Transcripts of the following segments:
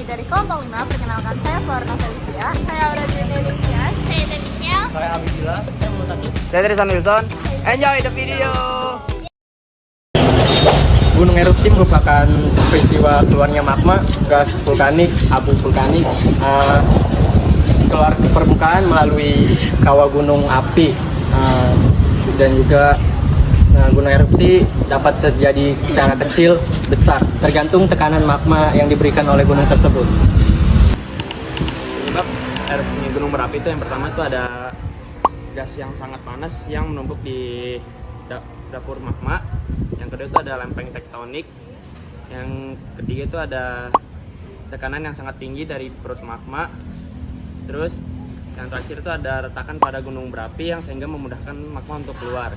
dari kelompok 5. Perkenalkan, saya Florna Felicia. Saya Aurel Indonesia. Saya Michelle. Saya Abidillah. Saya Mutasi. Saya Tristan Wilson. Enjoy the video. Gunung erupsi merupakan peristiwa keluarnya magma, gas vulkanik, abu vulkanik keluar ke permukaan melalui kawah gunung api, dan juga gunung erupsi dapat terjadi secara kecil, besar, tergantung tekanan magma yang diberikan oleh gunung tersebut. Sebab erupsi gunung berapi itu yang pertama itu ada gas yang sangat panas yang menumpuk di dapur magma. Yang kedua itu ada lempeng tektonik. Yang ketiga itu ada tekanan yang sangat tinggi dari perut magma. Terus yang terakhir itu ada retakan pada gunung berapi yang sehingga memudahkan magma untuk keluar.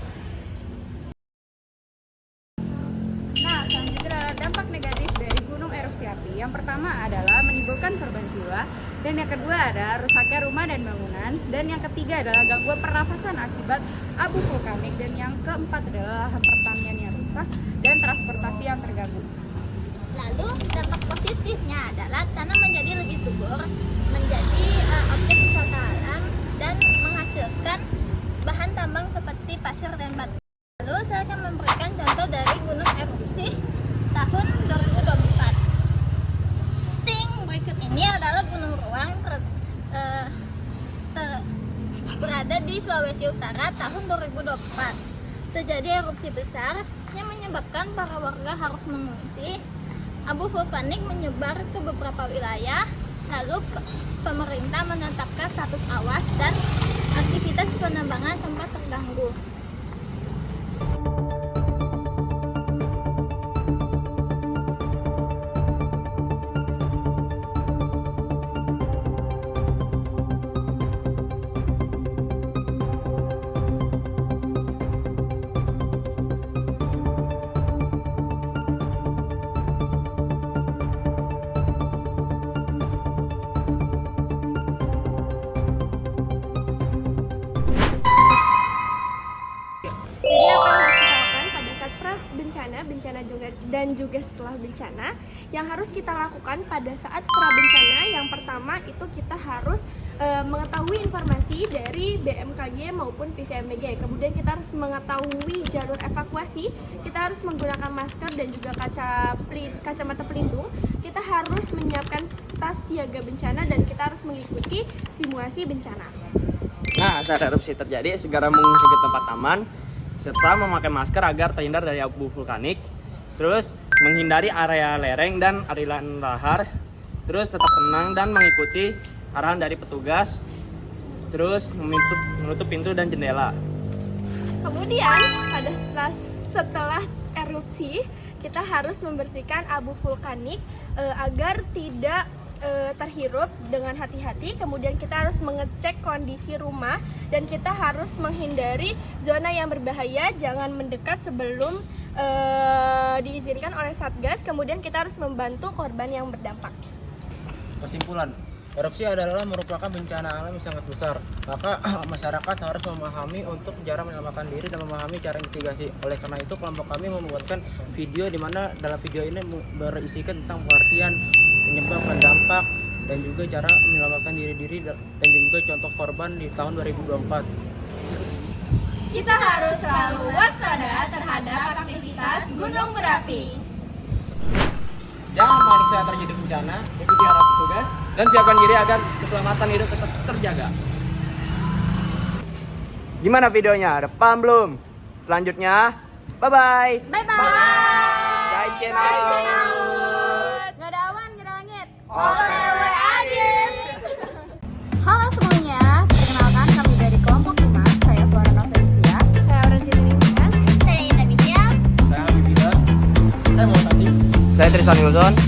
Nah, selanjutnya adalah dampak negatif dari gunung erupsi api. Yang pertama adalah menimbulkan korban jiwa, dan yang kedua ada rusaknya rumah dan bangunan, dan yang ketiga adalah gangguan pernafasan akibat abu vulkanik, dan yang keempat adalah lahan pertanian yang rusak dan transportasi yang terganggu. Lalu dampak positifnya adalah tanah menjadi lebih subur, menjadi objek wisata alam dan menghasilkan bahan tambang seperti pasir dan batu. Lalu saya akan memberikan contoh dari gunung erupsi tahun 2024. Berikut ini adalah gunung ruang berada di Sulawesi Utara tahun 2024. Terjadi erupsi besar yang menyebabkan para warga harus mengungsi. Abu vulkanik menyebar ke beberapa wilayah, lalu pemerintah menetapkan status awas dan aktivitas penambangan sempat terganggu. Bencana dan juga setelah bencana. Yang harus kita lakukan pada saat prabencana, yang pertama itu kita harus mengetahui informasi dari BMKG maupun PVMBG. Kemudian kita harus mengetahui jalur evakuasi, kita harus menggunakan masker dan juga kacamata pelindung. Kita harus menyiapkan tas siaga bencana dan kita harus mengikuti simulasi bencana. Nah, saat erupsi terjadi, segera mengungsi ke tempat aman serta memakai masker agar terhindar dari abu vulkanik. Terus menghindari area lereng dan aliran lahar. Terus tetap tenang dan mengikuti arahan dari petugas. Terus menutup pintu dan jendela. Kemudian setelah erupsi, kita harus membersihkan abu vulkanik agar tidak terhirup dengan hati-hati. Kemudian kita harus mengecek kondisi rumah dan kita harus menghindari zona yang berbahaya, jangan mendekat sebelum diizinkan oleh Satgas. Kemudian kita harus membantu korban yang berdampak. Kesimpulan, erupsi adalah merupakan bencana alam yang sangat besar. Maka masyarakat harus memahami untuk cara menyelamatkan diri dan memahami cara mitigasi. Oleh karena itu, kelompok kami membuatkan video di mana dalam video ini berisikan tentang pengertian penyebab dan dampak dan juga cara menyelamatkan diri dan juga contoh korban di tahun 2024. Kita harus selalu waspada terhadap aktivitas gunung berapi. Jangan panik saat terjadi bencana, ikuti arah petugas Dan siapkan diri agar keselamatan hidup tetap terjaga. Gimana videonya? Ada paham belum? Selanjutnya, bye-bye. Bye-bye. Cai channel. Gak ada awan, gak ada langit. OTW Adit. Halo semuanya, perkenalkan kami dari kelompok 5. Saya Florna Felicia. Saya Aurel Indonesia. Saya Indah Michelle. Saya Abidillah. Saya Mutasi. Saya Tristan Wilson.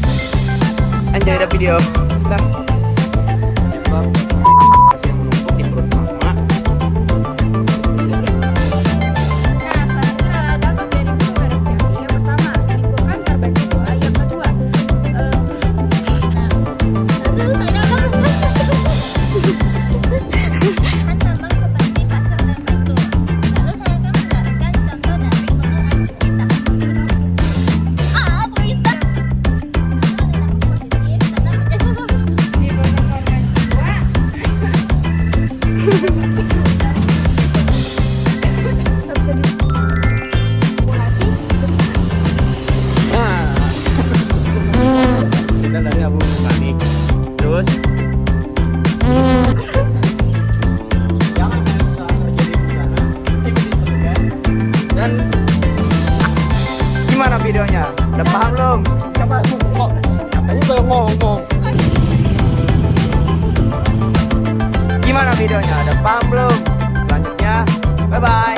Enjoy the video. Pasien menumpuk di perut magma. Nah, selanjutnya adalah dampak dari gunung erupsi api. Yang pertama, menimbulkan korban jiwa. Yang kedua, Lalu saya akan bahan tambang seperti pasir dan batu. Lalu saya akan menjelaskan contoh dari gunung erupsi tahun 2024. Positif karena ngomong. Gimana videonya? Ada paham belum? Selanjutnya, bye-bye.